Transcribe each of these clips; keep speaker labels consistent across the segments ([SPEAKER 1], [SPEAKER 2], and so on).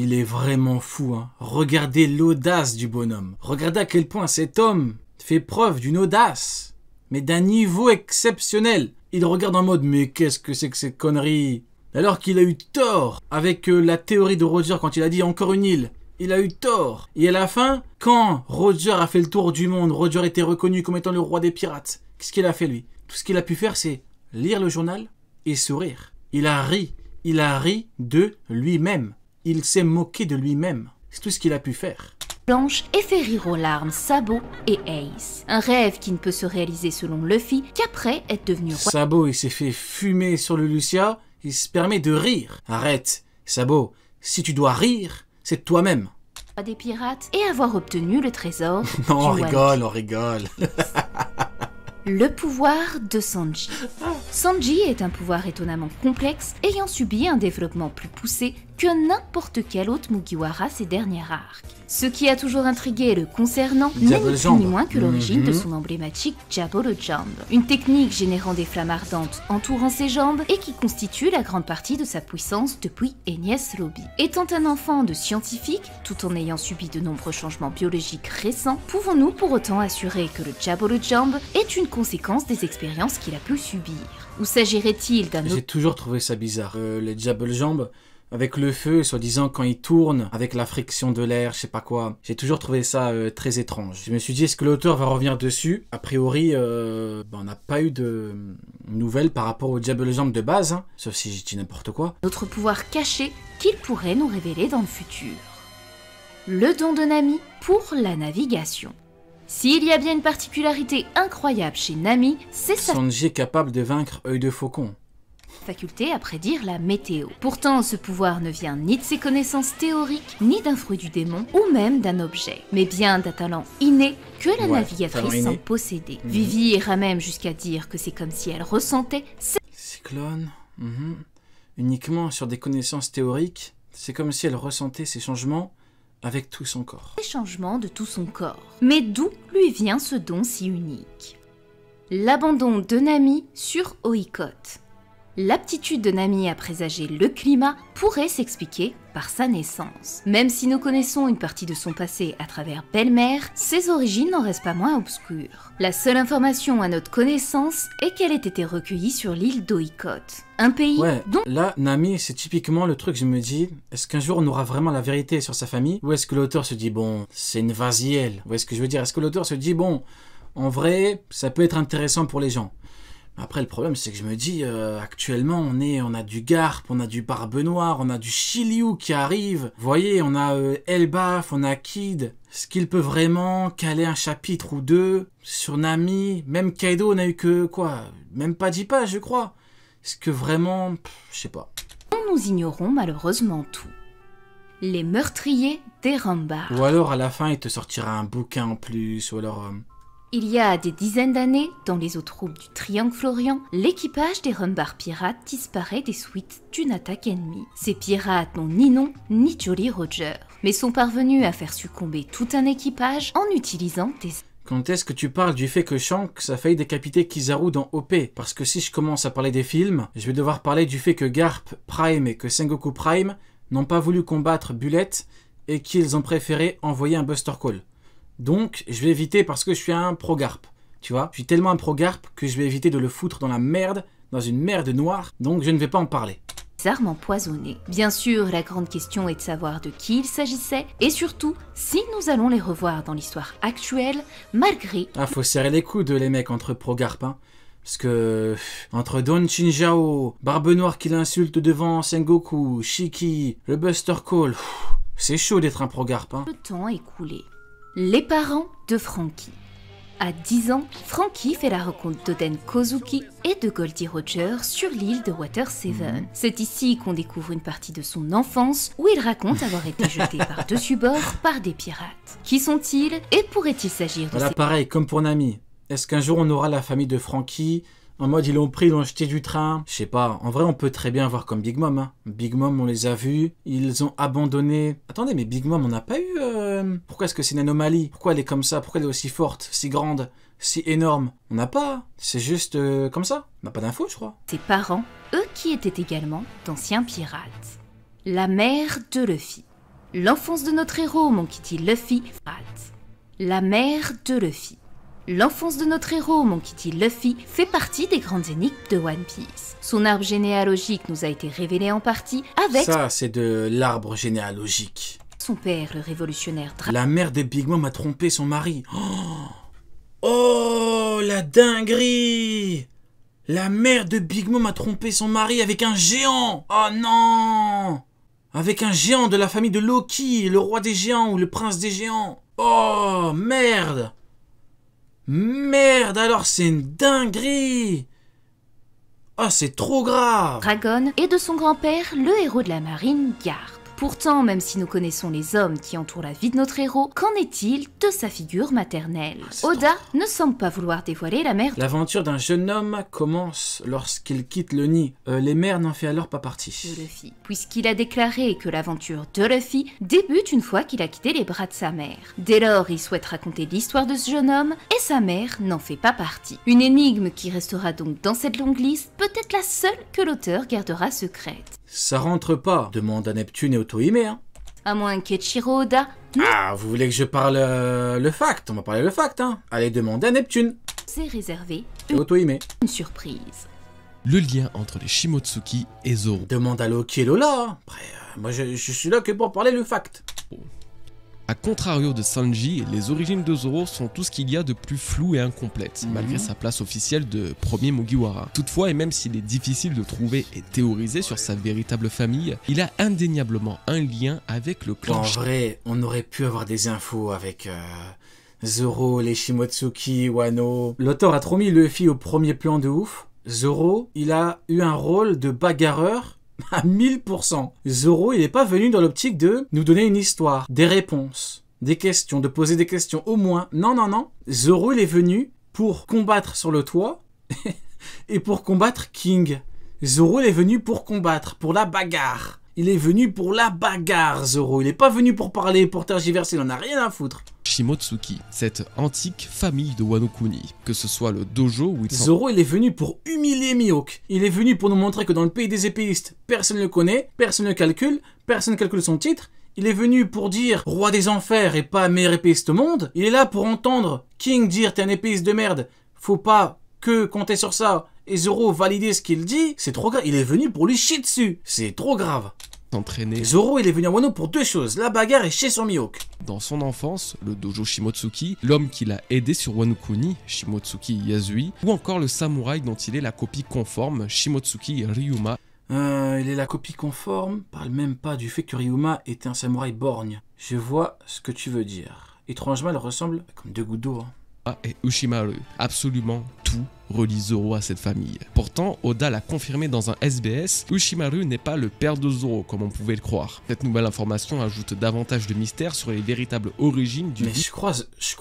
[SPEAKER 1] Il est vraiment fou, hein. Regardez l'audace du bonhomme. Regardez à quel point cet homme fait preuve d'une audace, mais d'un niveau exceptionnel. Il regarde en mode, mais qu'est-ce que c'est que cette connerie? Alors qu'il a eu tort avec la théorie de Roger quand il a dit encore une île. Il a eu tort. Et à la fin, quand Roger a fait le tour du monde, Roger était reconnu comme étant le roi des pirates. Qu'est-ce qu'il a fait lui? Tout ce qu'il a pu faire, c'est lire le journal et sourire. Il a ri. Il a ri de lui-même. Il s'est moqué de lui-même. C'est tout ce qu'il a pu faire.
[SPEAKER 2] Blanche et fait rire aux larmes Sabo et Ace. Un rêve qui ne peut se réaliser selon Luffy qu'après être devenu roi.
[SPEAKER 1] Sabo, il s'est fait fumer sur le Lucia. Il se permet de rire. Arrête, Sabo. Si tu dois rire, c'est de toi-même.
[SPEAKER 2] Des pirates et avoir obtenu le trésor.
[SPEAKER 1] Non, on
[SPEAKER 2] du
[SPEAKER 1] rigole, on rigole.
[SPEAKER 2] Le pouvoir de Sanji. Sanji est un pouvoir étonnamment complexe, ayant subi un développement plus poussé que n'importe quel autre Mugiwara ces derniers arcs. Ce qui a toujours intrigué le concernant n'est ni plus ni moins que l'origine de son emblématique Jabolo Jump, une technique générant des flammes ardentes entourant ses jambes et qui constitue la grande partie de sa puissance depuis Enies Lobby. Étant un enfant de scientifique, tout en ayant subi de nombreux changements biologiques récents, pouvons-nous pour autant assurer que le Jabolo Jump est une conséquence des expériences qu'il a pu subir? Ou s'agirait-il d'un autre...
[SPEAKER 1] J'ai toujours trouvé ça bizarre. Le Jabolo Jump, avec le feu, soi-disant quand il tourne, avec la friction de l'air, je sais pas quoi. J'ai toujours trouvé ça très étrange. Je me suis dit, est-ce que l'auteur va revenir dessus? A priori, on n'a pas eu de nouvelles par rapport au Jabolo Jump de base, hein, sauf si j'ai dit n'importe quoi.
[SPEAKER 2] Notre pouvoir caché qu'il pourrait nous révéler dans le futur. Le don de Nami pour la navigation. S'il y a bien une particularité incroyable chez Nami, c'est sa
[SPEAKER 1] Sanji est capable de vaincre Œil de Faucon.
[SPEAKER 2] faculté à prédire la météo. Pourtant, ce pouvoir ne vient ni de ses connaissances théoriques, ni d'un fruit du démon, ou même d'un objet, mais bien d'un talent inné que la navigatrice semble posséder. Vivi ira même jusqu'à dire que c'est comme si elle ressentait
[SPEAKER 1] Cyclone, uniquement sur des connaissances théoriques, c'est comme si elle ressentait ces changements avec tout son corps.
[SPEAKER 2] ces changements de tout son corps. Mais d'où lui vient ce don si unique? L'abandon de Nami sur Oikot. L'aptitude de Nami à présager le climat pourrait s'expliquer par sa naissance. Même si nous connaissons une partie de son passé à travers Belle-Mère, ses origines n'en restent pas moins obscures. La seule information à notre connaissance est qu'elle ait été recueillie sur l'île d'Oikot, un pays dont...
[SPEAKER 1] Là, Nami, c'est typiquement le truc, je me dis, est-ce qu'un jour on aura vraiment la vérité sur sa famille? Ou est-ce que l'auteur se dit, bon, c'est une vasielle? Ou est-ce que je veux dire, est-ce que l'auteur se dit, bon, en vrai, ça peut être intéressant pour les gens? Après, le problème, c'est que je me dis, actuellement, on a du Garp, on a du Barbe Noire, on a du Shiryu qui arrive. Vous voyez, on a Elbaf, on a Kid. Est-ce qu'il peut vraiment caler un chapitre ou deux sur Nami? Même Kaido n'a eu que, quoi, même pas 10 pages, je crois. Est-ce que vraiment... je sais pas.
[SPEAKER 2] nous ignorons malheureusement tout. Les meurtriers des Rambards.
[SPEAKER 1] Ou alors, à la fin, il te sortira un bouquin en plus, ou alors...
[SPEAKER 2] Il y a des dizaines d'années, dans les eaux troubles du Triangle Florian, l'équipage des Rambards pirates disparaît des suites d'une attaque ennemie. Ces pirates n'ont ni nom ni Jolly Roger, mais sont parvenus à faire succomber tout un équipage en utilisant des...
[SPEAKER 1] Quand est-ce que tu parles du fait que Shanks a failli décapiter Kizaru dans OP? Parce que si je commence à parler des films, je vais devoir parler du fait que Garp Prime et que Sengoku Prime n'ont pas voulu combattre Bullet et qu'ils ont préféré envoyer un Buster Call. Donc, je vais éviter parce que je suis un pro-Garp, tu vois. Je suis tellement un pro-Garp que je vais éviter de le foutre dans la merde, dans une merde noire, donc je ne vais pas en parler.
[SPEAKER 2] armes empoisonnées. Bien sûr, la grande question est de savoir de qui il s'agissait, et surtout, si nous allons les revoir dans l'histoire actuelle, malgré...
[SPEAKER 1] Ah, faut serrer les coudes, les mecs, entre pro-Garp, hein. Parce que, entre Don Chinjao, Barbe Noire qui l'insulte devant Sengoku, Shiki, le Buster Call, c'est chaud d'être un pro-Garp, hein.
[SPEAKER 2] Le temps écoulé. Les parents de Franky. À 10 ans, Franky fait la rencontre d'Oden Kozuki et de Goldie Roger sur l'île de Water 7. C'est ici qu'on découvre une partie de son enfance où il raconte avoir été jeté par-dessus bord par des pirates. Qui sont-ils et pourrait-il s'agir de
[SPEAKER 1] voilà, pareil, comme pour Nami. Est-ce qu'un jour on aura la famille de Franky en mode ils l'ont pris, ils l'ont jeté du train? Je sais pas, en vrai on peut très bien voir comme Big Mom, hein. Big Mom on les a vus, ils ont abandonné... Attendez, mais Big Mom on n'a pas eu... Pourquoi est-ce que c'est une anomalie? Pourquoi elle est comme ça? Pourquoi elle est aussi forte, si grande, si énorme? On n'a pas, c'est juste comme ça. On n'a pas d'infos je crois.
[SPEAKER 2] Ses parents, eux qui étaient également d'anciens pirates. La mère de Luffy. L'enfance de notre héros, mon Kitty Luffy, rate. La mère de Luffy. L'enfance de notre héros, mon Kitty Luffy, fait partie des grandes énigmes de One Piece. Son arbre généalogique nous a été révélé en partie avec
[SPEAKER 1] Ça, c'est de l'arbre généalogique.
[SPEAKER 2] son père, le révolutionnaire
[SPEAKER 1] La mère de Big Mom a trompé son mari. Oh, la dinguerie! La mère de Big Mom a trompé son mari avec un géant! Oh non! Avec un géant de la famille de Loki, le roi des géants ou le prince des géants. Oh, merde! Merde, alors c'est une dinguerie! Oh, c'est trop grave!
[SPEAKER 2] Dragon et de son grand-père, le héros de la marine, Garp. Pourtant, même si nous connaissons les hommes qui entourent la vie de notre héros, qu'en est-il de sa figure maternelle? Oda ne semble pas vouloir dévoiler la mère
[SPEAKER 1] L'aventure d'un jeune homme commence lorsqu'il quitte le nid. Les mères n'en fait alors pas partie.
[SPEAKER 2] de Luffy, puisqu'il a déclaré que l'aventure de Luffy débute une fois qu'il a quitté les bras de sa mère. Dès lors, il souhaite raconter l'histoire de ce jeune homme, et sa mère n'en fait pas partie. Une énigme qui restera donc dans cette longue liste, peut-être la seule que l'auteur gardera secrète.
[SPEAKER 1] Ça rentre pas, demande à Neptune et Otohime, hein.
[SPEAKER 2] À moins qu'Eiichiro Oda
[SPEAKER 1] Ah, vous voulez que je parle le fact? On va parler le fact, hein. Allez, demandez à Neptune
[SPEAKER 2] s'est réservé
[SPEAKER 1] et Otohime.
[SPEAKER 2] une surprise.
[SPEAKER 3] Le lien entre les Shimotsuki et Zoro.
[SPEAKER 1] Demande à Loki et Lola, hein. Après, moi je suis là que pour parler le fact.
[SPEAKER 3] A contrario de Sanji, les origines de Zoro sont tout ce qu'il y a de plus flou et incomplète, malgré sa place officielle de premier Mugiwara. Toutefois, et même s'il est difficile de trouver et théoriser sur sa véritable famille, il a indéniablement un lien avec le clan
[SPEAKER 1] En vrai, on aurait pu avoir des infos avec Zoro, les Shimotsuki, Wano. L'auteur a trop mis Luffy au premier plan de ouf. Zoro, il a eu un rôle de bagarreur à 1000%. Zoro, il n'est pas venu dans l'optique de nous donner une histoire, des réponses, des questions, de poser des questions au moins. Non, non, non. Zoro, il est venu pour combattre sur le toit et pour combattre King. Zoro, il est venu pour combattre, pour la bagarre. Il est venu pour la bagarre, Zoro. Il n'est pas venu pour parler, pour tergiverser, il en a rien à foutre.
[SPEAKER 3] Shimotsuki, cette antique famille de Wano Kuni, que ce soit le dojo où il
[SPEAKER 1] Zoro, il est venu pour humilier Mihawk. Il est venu pour nous montrer que dans le pays des épéistes, personne ne le connaît, personne ne calcule son titre. Il est venu pour dire roi des enfers et pas meilleur épéiste au monde. Il est là pour entendre King dire t'es un épéiste de merde. Faut pas que compter sur ça. Et Zoro valider ce qu'il dit. C'est trop grave. Il est venu pour lui chier dessus. C'est trop grave.
[SPEAKER 3] s'entraînait
[SPEAKER 1] Zoro, il est venu à Wano pour deux choses, la bagarre et chier sur Mihawk.
[SPEAKER 3] dans son enfance, le dojo Shimotsuki, l'homme qui l'a aidé sur Wano Kuni, Shimotsuki Yasui, ou encore le samouraï dont il est la copie conforme, Shimotsuki Ryuma.
[SPEAKER 1] Il est la copie conforme, parle même pas du fait que Ryuma était un samouraï borgne. Je vois ce que tu veux dire. Étrangement, elle ressemble comme deux gouttes d'eau.
[SPEAKER 3] Et Ushimaru. Absolument tout relie Zoro à cette famille. Pourtant, Oda l'a confirmé dans un SBS, Ushimaru n'est pas le père de Zoro comme on pouvait le croire. Cette nouvelle information ajoute davantage de mystère sur les véritables origines du...
[SPEAKER 1] Mais je crois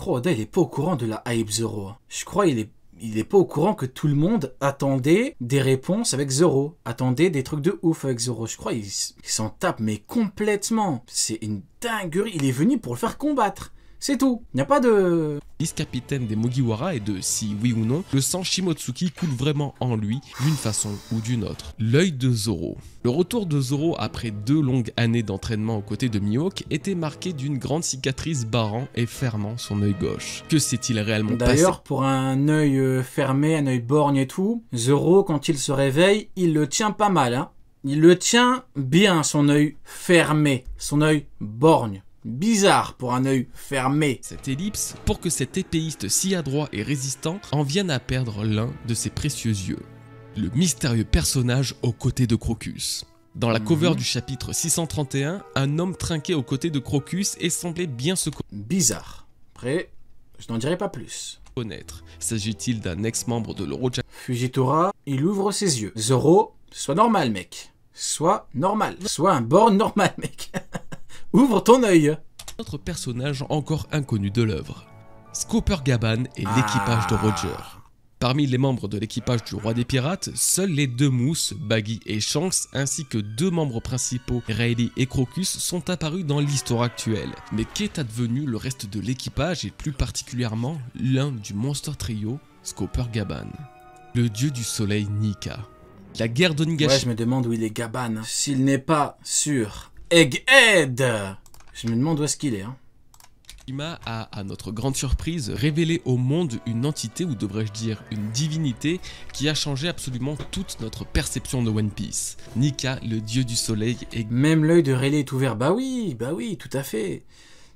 [SPEAKER 1] Oda, il est pas au courant de la hype Zoro. Je crois il est pas au courant que tout le monde attendait des réponses avec Zoro. Attendait des trucs de ouf avec Zoro. Je crois il s'en tape, mais complètement. C'est une dinguerie. Il est venu pour le faire combattre. C'est tout. Il n'y a pas de...
[SPEAKER 3] vice-capitaine des Mugiwara et de, si oui ou non, le sang Shimotsuki coule vraiment en lui, d'une façon ou d'une autre. L'œil de Zoro. Le retour de Zoro après 2 longues années d'entraînement aux côtés de Mihawk était marqué d'une grande cicatrice barrant et fermant son œil gauche. Que s'est-il réellement passé?
[SPEAKER 1] D'ailleurs, pour un œil fermé, un œil borgne et tout, Zoro, quand il se réveille, il le tient pas mal, hein. Il le tient bien, son œil fermé, son œil borgne. Bizarre pour un œil fermé.
[SPEAKER 3] Cette ellipse pour que cet épéiste si adroit et résistant en vienne à perdre l'un de ses précieux yeux. Le mystérieux personnage aux côtés de Crocus. Dans la cover du chapitre 631, un homme trinquait aux côtés de Crocus et semblait bien se
[SPEAKER 1] Bizarre. Après, je n'en dirai pas plus.
[SPEAKER 3] connaître. S'agit-il d'un ex-membre de l'Eurojapan?
[SPEAKER 1] Fujitora, il ouvre ses yeux. Zoro, sois normal, mec. Sois normal. Sois un borgne normal, mec. Ouvre ton œil.
[SPEAKER 3] Autre personnage encore inconnu de l'œuvre. Scooper Gaban et l'équipage de Roger. Parmi les membres de l'équipage du Roi des Pirates, seuls les 2 mousses, Baggy et Shanks, ainsi que 2 membres principaux, Rayleigh et Crocus, sont apparus dans l'histoire actuelle. Mais qu'est advenu le reste de l'équipage et plus particulièrement l'un du Monster Trio, Scooper Gaban, le dieu du soleil Nika. La guerre d'Onigashi...
[SPEAKER 1] Ouais, je me demande où il est Gaban. S'il n'est pas sur Egghead. Je me demande où est-ce qu'il est. Hein.
[SPEAKER 3] Kojima a, à notre grande surprise, révélé au monde une entité, ou devrais-je dire une divinité, qui a changé absolument toute notre perception de One Piece. Nika, le dieu du soleil, est...
[SPEAKER 1] Même l'œil de Rayleigh est ouvert. Bah oui, tout à fait.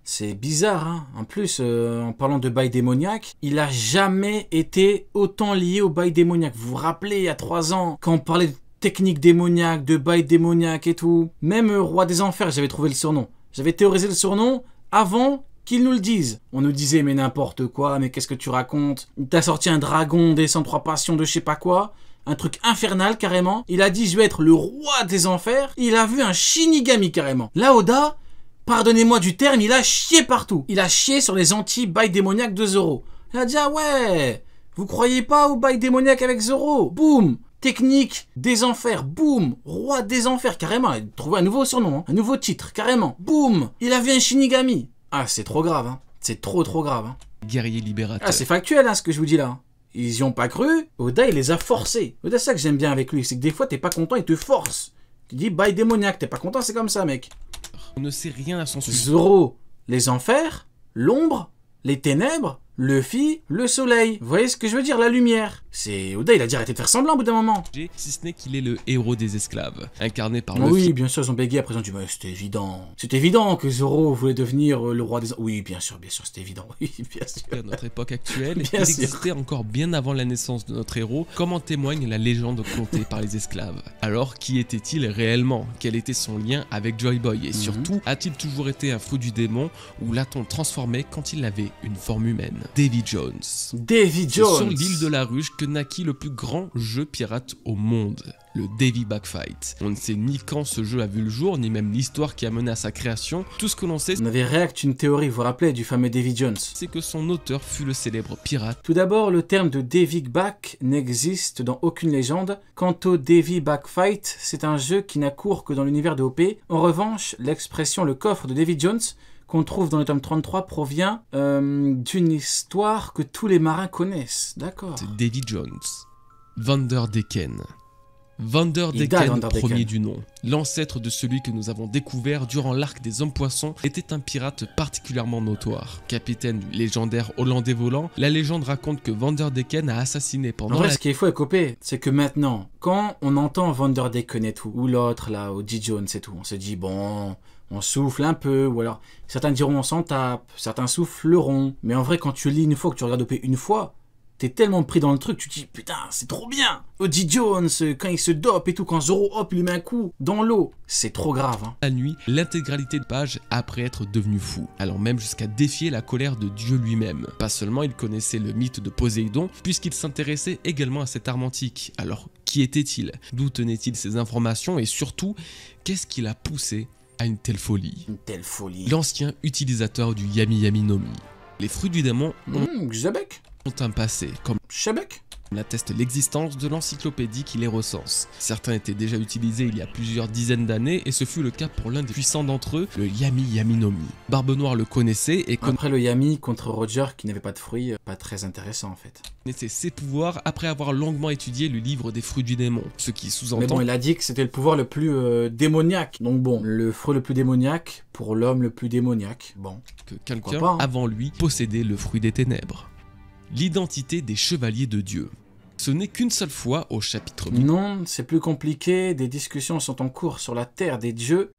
[SPEAKER 1] C'est bizarre, hein. En plus, en parlant de bail démoniaque, il a jamais été autant lié au bail démoniaque. Vous vous rappelez, il y a 3 ans, quand on parlait de technique démoniaque, de bail démoniaque et tout. Même Roi des Enfers, j'avais trouvé le surnom. J'avais théorisé le surnom avant qu'ils nous le disent. On nous disait, mais n'importe quoi, mais qu'est-ce que tu racontes? T'as sorti un dragon des 103 passions de je sais pas quoi, un truc infernal carrément. Il a dit, je vais être le roi des enfers. Il a vu un Shinigami carrément. Là, Oda, pardonnez-moi du terme, il a chié partout. Il a chié sur les anti-bails démoniaques de Zoro. Il a dit, ah ouais, vous croyez pas au bail démoniaque avec Zoro? Boum! Technique des enfers, boum, roi des enfers, carrément, il a trouvé un nouveau surnom, hein, un nouveau titre, carrément, boum, il a vu un Shinigami. Ah, c'est trop grave, hein. C'est trop grave. Hein.
[SPEAKER 3] guerrier libérateur.
[SPEAKER 1] Ah, c'est factuel, hein, ce que je vous dis là. Ils y ont pas cru, Oda, il les a forcés. Oda, c'est ça que j'aime bien avec lui, c'est que des fois, t'es pas content, il te force. Tu dis, bail démoniaque, t'es pas content, c'est comme ça, mec.
[SPEAKER 3] On ne sait rien à son sujet.
[SPEAKER 1] Zoro, les enfers, l'ombre, les ténèbres, Luffy, le soleil. Vous voyez ce que je veux dire, la lumière. C'est Oda, il a dit arrêtez de faire semblant au bout d'un moment.
[SPEAKER 3] Si ce n'est qu'il est le héros des esclaves, incarné par
[SPEAKER 1] Oui,
[SPEAKER 3] Luffy.
[SPEAKER 1] bien sûr, ils ont bégayé après, ils ont dit bah, c'était évident. C'est évident que Zoro voulait devenir le roi des... Oui, bien sûr, c'était évident. Oui, bien sûr.
[SPEAKER 3] À notre époque actuelle,
[SPEAKER 1] Bien
[SPEAKER 3] il
[SPEAKER 1] sûr.
[SPEAKER 3] existait encore bien avant la naissance de notre héros, comme en témoigne la légende contée par les esclaves. Alors, qui était-il réellement? Quel était son lien avec Joy Boy? Et surtout, a-t-il toujours été un fruit du démon, ou l'a-t-on transformé quand il avait une forme humaine? Davy Jones.
[SPEAKER 1] Davy
[SPEAKER 3] C'est sur
[SPEAKER 1] Jones.
[SPEAKER 3] l'île de la Ruche que naquit le plus grand jeu pirate au monde, le Davy Backfight. On ne sait ni quand ce jeu a vu le jour, ni même l'histoire qui a mené à sa création. Tout ce que l'on sait,
[SPEAKER 1] On avait réacté une théorie, vous vous rappelez, du fameux Davy Jones.
[SPEAKER 3] c'est que son auteur fut le célèbre pirate
[SPEAKER 1] Tout d'abord, le terme de Davy Back n'existe dans aucune légende. Quant au Davy Backfight, c'est un jeu qui n'a cours que dans l'univers de OP. En revanche, l'expression le coffre de Davy Jones qu'on trouve dans le tome 33 provient d'une histoire que tous les marins connaissent. D'accord.
[SPEAKER 3] Davy Jones. Vanderdecken.
[SPEAKER 1] Ida
[SPEAKER 3] Vanderdecken,
[SPEAKER 1] Vanderdecken.
[SPEAKER 3] premier du nom, l'ancêtre de celui que nous avons découvert durant l'arc des hommes poissons, était un pirate particulièrement notoire. Capitaine du légendaire hollandais volant, la légende raconte que Vanderdecken a assassiné
[SPEAKER 1] En
[SPEAKER 3] pendant
[SPEAKER 1] vrai,
[SPEAKER 3] la
[SPEAKER 1] ce qu'il est fou avec OP, c'est que maintenant, quand on entend Vanderdecken et tout, ou l'autre là, ou D. Jones et tout, on se dit bon, on souffle un peu, ou alors certains diront on s'en tape, certains souffleront. Mais en vrai, quand tu lis une fois, que tu regardes OP une fois, t'es tellement pris dans le truc, tu te dis putain, c'est trop bien. O.J. Jones, quand il se dope et tout, quand Zoro hop, il lui met un coup dans l'eau, c'est trop grave. Hein.
[SPEAKER 3] la nuit l'intégralité de page après être devenu fou, allant même jusqu'à défier la colère de Dieu lui-même. Pas seulement il connaissait le mythe de Poséidon, puisqu'il s'intéressait également à cette arme antique. Alors, qui était-il? D'où tenait-il ces informations? Et surtout, qu'est-ce qui l'a poussé à une telle folie?
[SPEAKER 1] Une telle folie.
[SPEAKER 3] L'ancien utilisateur du Yami Yami no Mi. Les fruits du démon
[SPEAKER 1] Xabek
[SPEAKER 3] ont un passé, comme
[SPEAKER 1] Shebek
[SPEAKER 3] l'atteste l'existence de l'encyclopédie qui les recense. Certains étaient déjà utilisés il y a plusieurs dizaines d'années, et ce fut le cas pour l'un des puissants d'entre eux, le Yami Yami no Mi. Barbe Noire le connaissait et
[SPEAKER 1] Après le Yami contre Roger qui n'avait pas de fruits, pas très intéressant en fait.
[SPEAKER 3] connaissait ses pouvoirs après avoir longuement étudié le livre des fruits du démon, ce qui
[SPEAKER 1] Mais
[SPEAKER 3] sous-entend
[SPEAKER 1] bon, il a dit que c'était le pouvoir le plus démoniaque. Donc bon, le fruit le plus démoniaque pour l'homme le plus démoniaque. Bon.
[SPEAKER 3] que
[SPEAKER 1] Pourquoi
[SPEAKER 3] quelqu'un
[SPEAKER 1] pas, hein.
[SPEAKER 3] avant lui possédait le fruit des ténèbres. L'identité des chevaliers de Dieu. Ce n'est qu'une seule fois au chapitre 1000
[SPEAKER 1] Non, c'est plus compliqué. Des discussions sont en cours sur la terre des dieux.